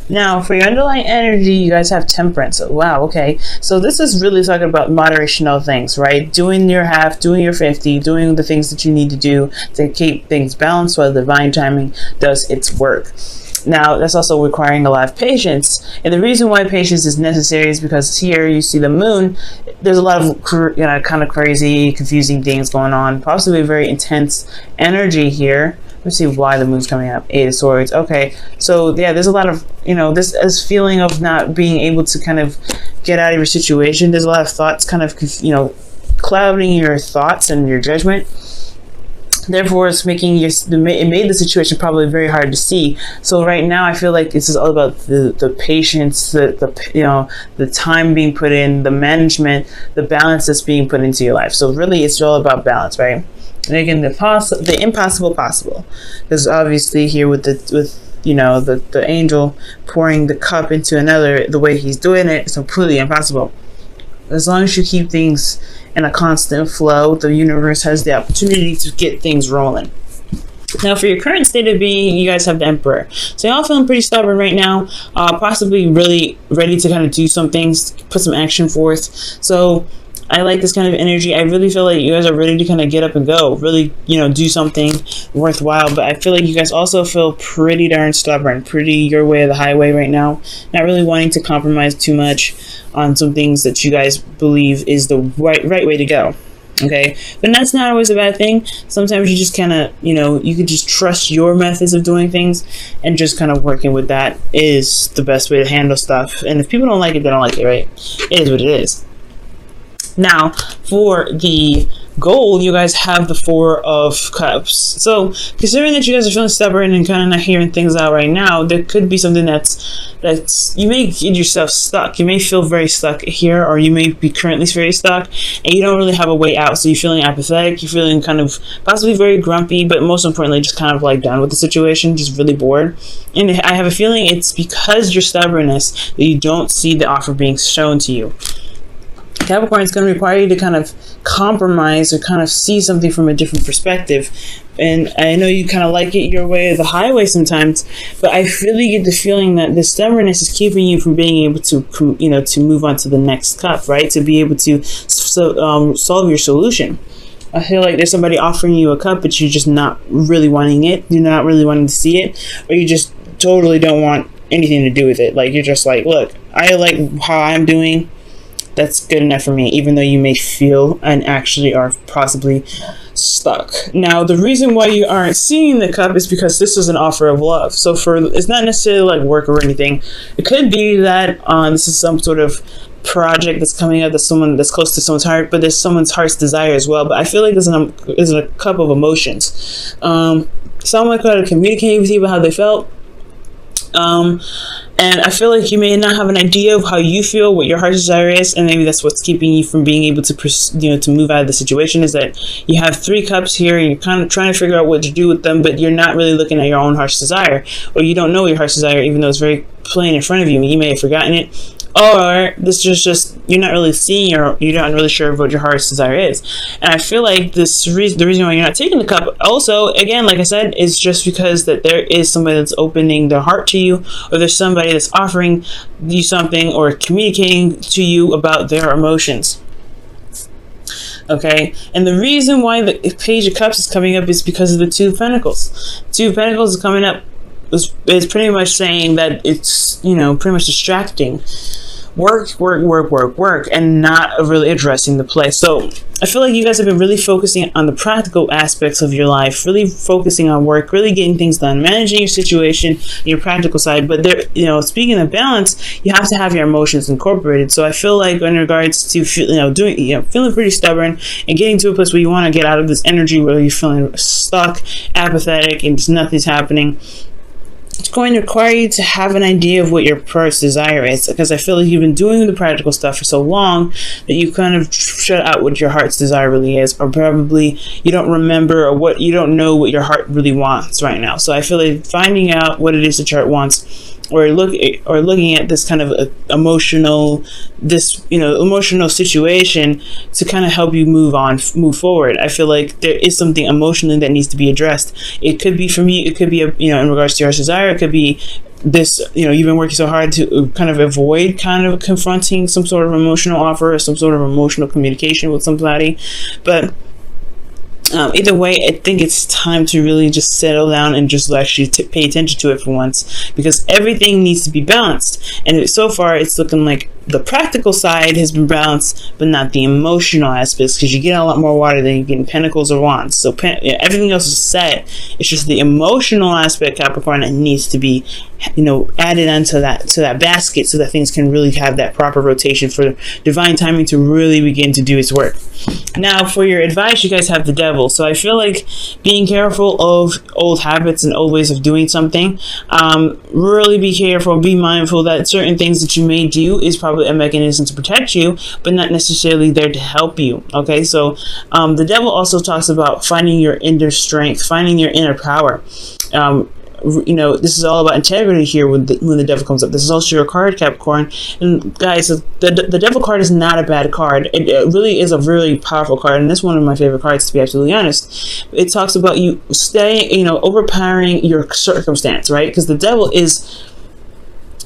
Now, for your underlying energy, you guys have temperance. Wow, okay. So this is really talking about moderation of things, right? Doing your half, doing your 50, doing the things that you need to do to keep things balanced while divine timing does its work. Now, that's also requiring a lot of patience. And the reason why patience is necessary is because here you see the moon. There's a lot of, kind of crazy, confusing things going on. Possibly a very intense energy here. Let's see why the moon's coming up. 8 of Swords. Okay. So, yeah, there's a lot of, this feeling of not being able to kind of get out of your situation. There's a lot of thoughts kind of, clouding your thoughts and your judgment. Therefore, it made the situation probably very hard to see. So right now, I feel like this is all about the patience, the time being put in, the management, the balance that's being put into your life. So really, it's all about balance, right? Making the impossible possible. Because obviously, here with the angel pouring the cup into another, the way he's doing it, it's completely impossible. As long as you keep things in a constant flow, the universe has the opportunity to get things rolling. Now, for your current state of being, you guys have the Emperor. So y'all feeling pretty stubborn right now, possibly really ready to kind of do some things, put some action forth. So I like this kind of energy. I really feel like you guys are ready to kind of get up and go, really, do something worthwhile. But I feel like you guys also feel pretty darn stubborn, pretty your way or the highway right now, not really wanting to compromise too much on some things that you guys believe is the right way to go. Okay, but that's not always a bad thing. Sometimes you just kind of, you could just trust your methods of doing things, and just kind of working with that is the best way to handle stuff. And if people don't like it, they don't like it, right? It is what it is. Now, for the goal, you guys have the 4 of Cups. So, considering that you guys are feeling stubborn and kind of not hearing things out right now, there could be something that's you may get yourself stuck. You may feel very stuck here, or you may be currently very stuck, and you don't really have a way out. So you're feeling apathetic. You're feeling kind of possibly very grumpy, but most importantly, just kind of like done with the situation, just really bored. And I have a feeling it's because your stubbornness that you don't see the offer being shown to you. Capricorn is going to require you to kind of compromise or kind of see something from a different perspective. And I know you kind of like it your way or the highway sometimes, but I really get the feeling that the stubbornness is keeping you from being able to, to move on to the next cup, right? To be able to solve your solution. I feel like there's somebody offering you a cup, but you're just not really wanting it. You're not really wanting to see it, or you just totally don't want anything to do with it. Like, you're just like, look, I like how I'm doing. That's good enough for me, even though you may feel and actually are possibly stuck. Now, the reason why you aren't seeing the cup is because this is an offer of love. So it's not necessarily like work or anything. It could be that this is some sort of project that's coming up, that's someone that's close to someone's heart, but there's someone's heart's desire as well. But I feel like there's a cup of emotions. Someone could have communicated with you about how they felt. And I feel like you may not have an idea of how you feel, what your heart's desire is, and maybe that's what's keeping you from being able to, to move out of the situation, is that you have 3 cups here and you're kind of trying to figure out what to do with them, but you're not really looking at your own heart's desire, or you don't know your heart's desire, even though it's very plain in front of you. You may have forgotten it, or this is just you're not really seeing, you're not really sure what your heart's desire is. And I feel like the reason why you're not taking the cup, also, again, like I said, is just because that there is somebody that's opening their heart to you, or there's somebody that's offering you something or communicating to you about their emotions. Okay, and the reason why the Page of Cups is coming up is because of the 2 of Pentacles. 2 of Pentacles is coming up is pretty much saying that it's, pretty much distracting. Work, and not really addressing the play. So I feel like you guys have been really focusing on the practical aspects of your life, really focusing on work, really getting things done, managing your situation, your practical side. But there, speaking of balance, you have to have your emotions incorporated. So I feel like in regards to feeling pretty stubborn and getting to a place where you want to get out of this energy where you're feeling stuck, apathetic, and just nothing's happening, it's going to require you to have an idea of what your first desire is, because I feel like you've been doing the practical stuff for so long that you kind of shut out what your heart's desire really is, or probably you don't remember, or you don't know what your heart really wants right now. So I feel like finding out what it is that your heart wants, or looking at this kind of emotional situation to kind of help you move forward. I feel like there is something emotionally that needs to be addressed. It could be from you, it could be in regards to your desire, it could be this, you've been working so hard to kind of avoid kind of confronting some sort of emotional offer or some sort of emotional communication with somebody. But either way, I think it's time to really just settle down and just actually pay attention to it for once, because everything needs to be balanced. And so far, it's looking like the practical side has been balanced, but not the emotional aspects, because you get a lot more water than you get in pentacles or wands. So everything else is set. It's just the emotional aspect, Capricorn, that needs to be, added onto that basket, so that things can really have that proper rotation for divine timing to really begin to do its work. Now, for your advice, you guys have the Devil. So I feel like being careful of old habits and old ways of doing something. Really be careful, be mindful that certain things that you may do is probably a mechanism to protect you, but not necessarily there to help you. Okay, so the Devil also talks about finding your inner strength, finding your inner power. This is all about integrity here when the Devil comes up. This is also your card, Capricorn. And guys, the Devil card is not a bad card. It really is a really powerful card, and this is one of my favorite cards, to be absolutely honest. It talks about you overpowering your circumstance, right? Because the Devil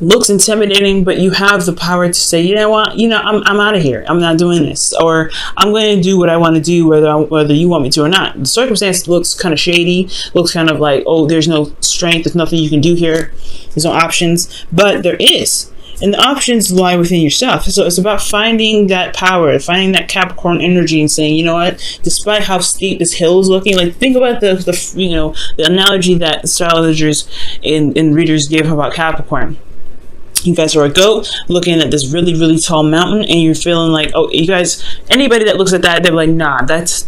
looks intimidating, but you have the power to say, you know what, I'm out of here. I'm not doing this, or I'm going to do what I want to do, whether you want me to or not. The circumstance looks kind of shady, looks kind of like, oh, there's no strength, there's nothing you can do here, there's no options, but there is. And the options lie within yourself. So it's about finding that power, finding that Capricorn energy, and saying, you know what, despite how steep this hill is looking, like think about the analogy that astrologers and readers give about Capricorn. You guys are a goat looking at this really, really tall mountain, and you're feeling like, oh, you guys, anybody that looks at that, they're like, nah, that's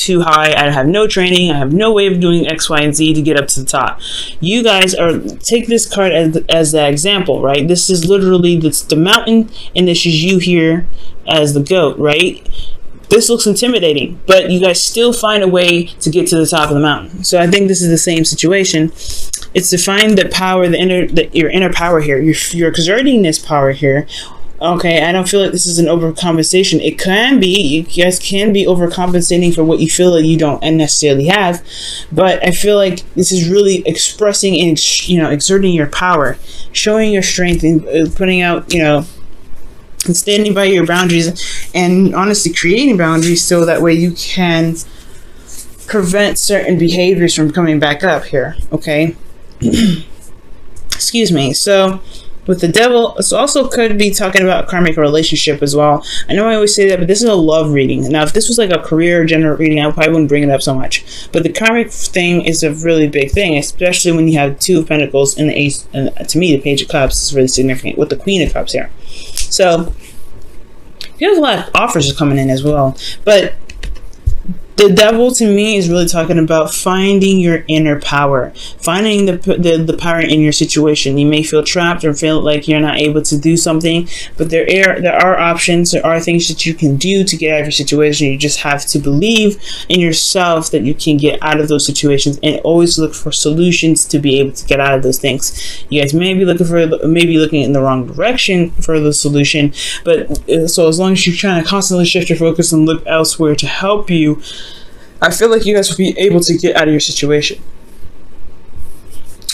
too high. I have no training. I have no way of doing X, Y, and Z to get up to the top. You guys take this card as the example, right? This is literally the mountain, and this is you here as the goat, right? This looks intimidating, but you guys still find a way to get to the top of the mountain. So I think this is the same situation. It's to find the power, your inner power here. You're exerting this power here. Okay, I don't feel like this is an overcompensation. It can be. You guys can be overcompensating for what you feel like you don't necessarily have. But I feel like this is really expressing and, exerting your power, showing your strength, and putting out, and standing by your boundaries, and honestly creating boundaries so that way you can prevent certain behaviors from coming back up here. Okay. Excuse me. So with the Devil, it also could be talking about a karmic relationship as well. I know I always say that, but this is a love reading. Now, if this was like a career general reading, I probably wouldn't bring it up so much. But the karmic thing is a really big thing, especially when you have Two of Pentacles and the Ace. And to me, the Page of Cups is really significant with the Queen of Cups here. So you have a lot of offers coming in as well. But the Devil, to me, is really talking about finding your inner power, finding the power in your situation. You may feel trapped or feel like you're not able to do something, but there are options. There are things that you can do to get out of your situation. You just have to believe in yourself that you can get out of those situations, and always look for solutions to be able to get out of those things. You guys may be looking in the wrong direction for the solution, but so as long as you're trying to constantly shift your focus and look elsewhere to help you, I feel like you guys will be able to get out of your situation.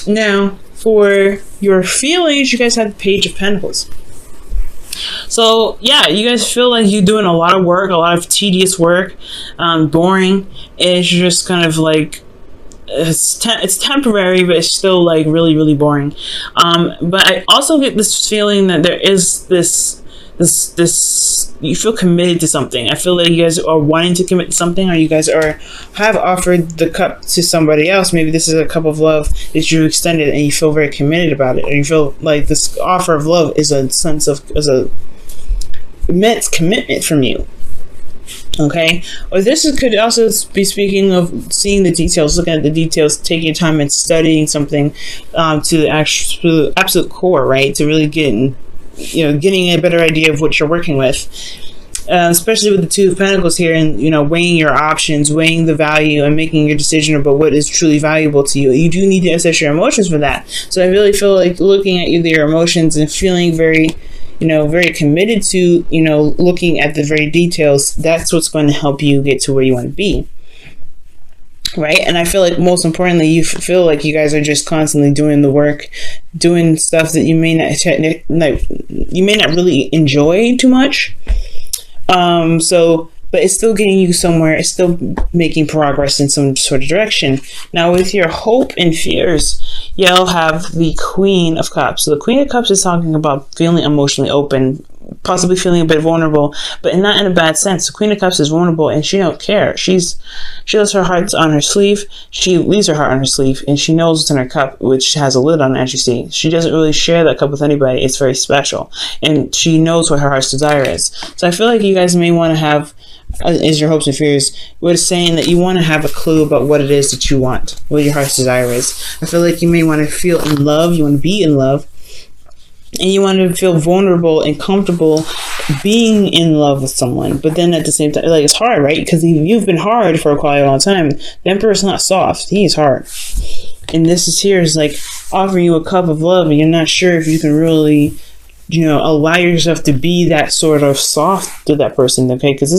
Now, for your feelings, you guys have the Page of Pentacles. So, yeah, you guys feel like you're doing a lot of work, a lot of tedious work, boring. It's just kind of like, it's temporary, but it's still like really, really boring. But I also get this feeling that there is this you feel committed to something. I feel like you guys are wanting to commit to something, or you guys have offered the cup to somebody else. Maybe this is a cup of love that you extended, and you feel very committed about it, or you feel like this offer of love is a immense commitment from you. Okay, or this could also be speaking of seeing the details, looking at the details, taking your time and studying something to the absolute core, right? To really getting a better idea of what you're working with, especially with the Two of Pentacles here, and weighing your options, weighing the value, and making your decision about what is truly valuable to you. You do need to assess your emotions for that. So I really feel like looking at your emotions and feeling very very committed to looking at the very details, that's what's going to help you get to where you want to be. right? And I feel like most importantly, you feel like you guys are just constantly doing the work, doing stuff that you may not really enjoy too much. But it's still getting you somewhere. It's still making progress in some sort of direction. Now, with your hope and fears, you'll have the Queen of Cups. So the Queen of Cups is talking about feeling emotionally open, possibly feeling a bit vulnerable, but not in a bad sense. The Queen of Cups is vulnerable and she don't care. She lets her heart on her sleeve. She leaves her heart on her sleeve, and she knows what's in her cup, which has a lid on it, as you see. She doesn't really share that cup with anybody. It's very special, and she knows what her heart's desire is. So I feel like you guys may want to have, is your hopes and fears, what it's saying that you want to have a clue about what it is that you want, what your heart's desire is. I feel like you may want to feel in love, you want to be in love, and you want to feel vulnerable and comfortable being in love with someone. But then at the same time, like, it's hard, right? Because you've been hard for quite a long time. The Emperor's not soft, he's hard. And this is here is like offering you a cup of love, and you're not sure if you can really, allow yourself to be that sort of soft to that person, okay? Because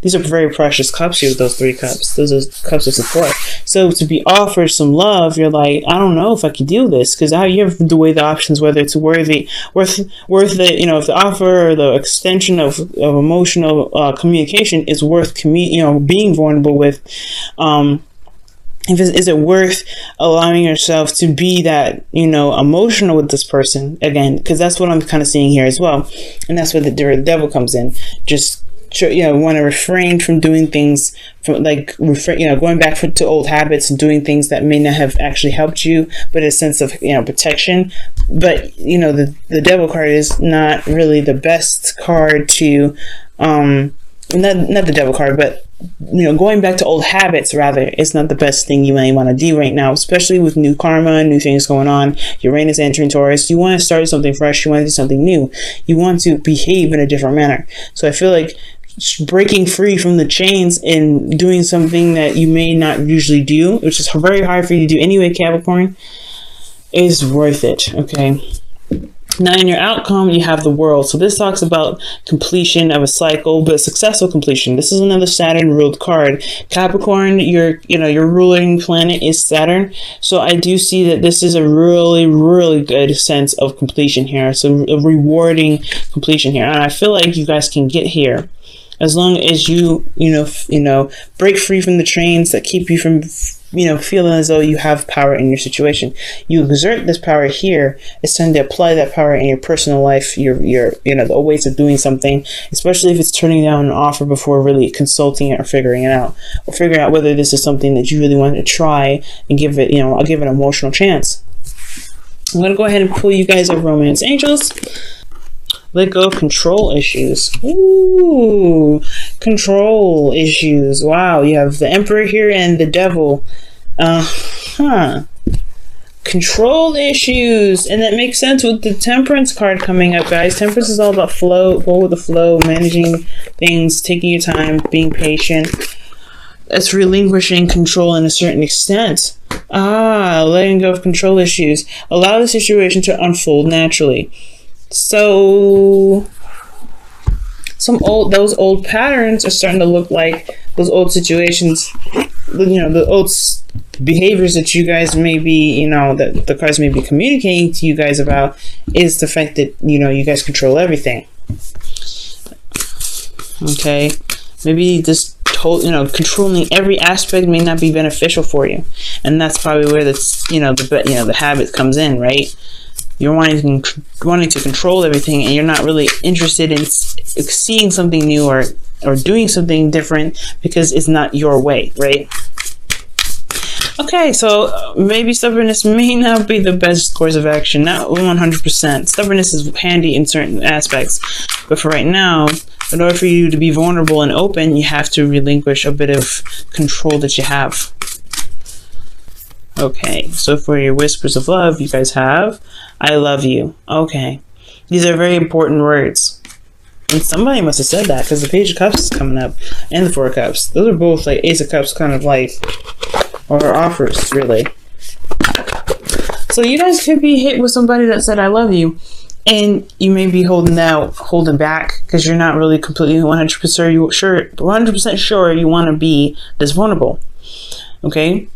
these are very precious cups here with those 3 cups. Those are cups of support. So to be offered some love, you're like, I don't know if I can do this, because you have to weigh the options, whether it's worth the, if the offer or the extension of emotional communication is worth being vulnerable with. Is it worth allowing yourself to be that, emotional with this person again? Because that's what I'm kind of seeing here as well. And that's where the devil comes in. Just, want to refrain from doing things from going back to old habits and doing things that may not have actually helped you, but a sense of, protection. But, the devil card is not really the best card to, not the devil card, but going back to old habits, rather, is not the best thing you may want to do right now, especially with new karma, new things going on. Uranus entering Taurus. You want to start something fresh. You want to do something new. You want to behave in a different manner. So I feel like breaking free from the chains and doing something that you may not usually do, which is very hard for you to do anyway, Capricorn, is worth it, okay? Now, in your outcome, you have the World. So this talks about completion of a cycle, but successful completion. This is another Saturn ruled card. Capricorn, your ruling planet is Saturn. So I do see that this is a really, really good sense of completion here. So a rewarding completion here. And I feel like you guys can get here as long as you break free from the chains that keep you from feeling as though you have power in your situation. You exert this power here. It's time to apply that power in your personal life, your the ways of doing something, especially if it's turning down an offer before really consulting it or figuring it out, or figuring out whether this is something that you really want to try and give it, I'll give it an emotional chance. I'm going to go ahead and pull you guys up Romance Angels. Let go of control issues. Ooh, control issues. Wow, you have the Emperor here and the Devil. Control issues. And that makes sense with the Temperance card coming up, guys. Temperance is all about flow, go with the flow, managing things, taking your time, being patient. That's relinquishing control in a certain extent. Letting go of control issues. Allow the situation to unfold naturally. So those old patterns are starting to look like those old situations, the old behaviors that you guys may be, that the cards may be communicating to you guys about, is the fact that, you guys control everything. Okay. Maybe this controlling every aspect may not be beneficial for you. And that's probably where the habit comes in, right? You're wanting to control everything, and you're not really interested in seeing something new or doing something different because it's not your way, right? Okay, so maybe stubbornness may not be the best course of action, not 100%. Stubbornness is handy in certain aspects, but for right now, in order for you to be vulnerable and open, you have to relinquish a bit of control that you have. Okay, so for your whispers of love, you guys have, I love you. Okay, these are very important words. And somebody must have said that, because the Page of Cups is coming up, and the Four of Cups. Those are both like Ace of Cups kind of like, or offers, really. So you guys could be hit with somebody that said I love you, and you may be holding back, because you're not really completely 100% sure you want to be this vulnerable. Okay.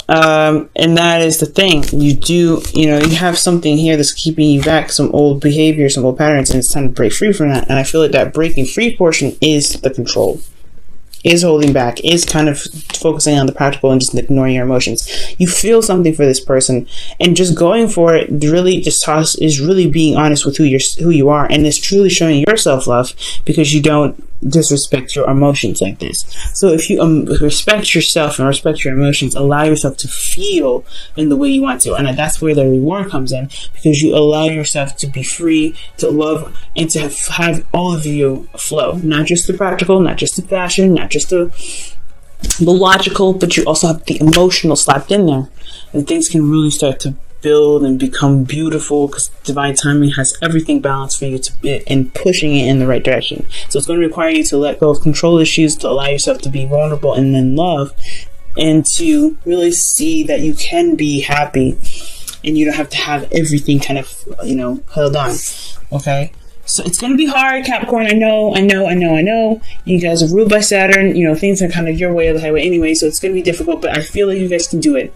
And that is the thing. You have something here that's keeping you back, some old behavior, some old patterns, and it's time to break free from that. And I feel like that breaking free portion is the control, is holding back, is kind of focusing on the practical and just ignoring your emotions. You feel something for this person, and just going for it really is really being honest with who you are, and it's truly showing your self-love, because you don't disrespect your emotions like this. So if you respect yourself and respect your emotions, allow yourself to feel in the way you want to, and that's where the reward comes in, because you allow yourself to be free, to love, and to have all of you flow, not just the practical, not just the fashion, not just the logical, but you also have the emotional slapped in there, and things can really start to build and become beautiful, because divine timing has everything balanced for you to be and pushing it in the right direction. So it's going to require you to let go of control issues, to allow yourself to be vulnerable and then love, and to really see that you can be happy and you don't have to have everything kind of held on. Okay, so it's going to be hard, Capricorn. I know. You guys are ruled by Saturn. Things are kind of your way or the highway anyway, so it's going to be difficult, but I feel like you guys can do it.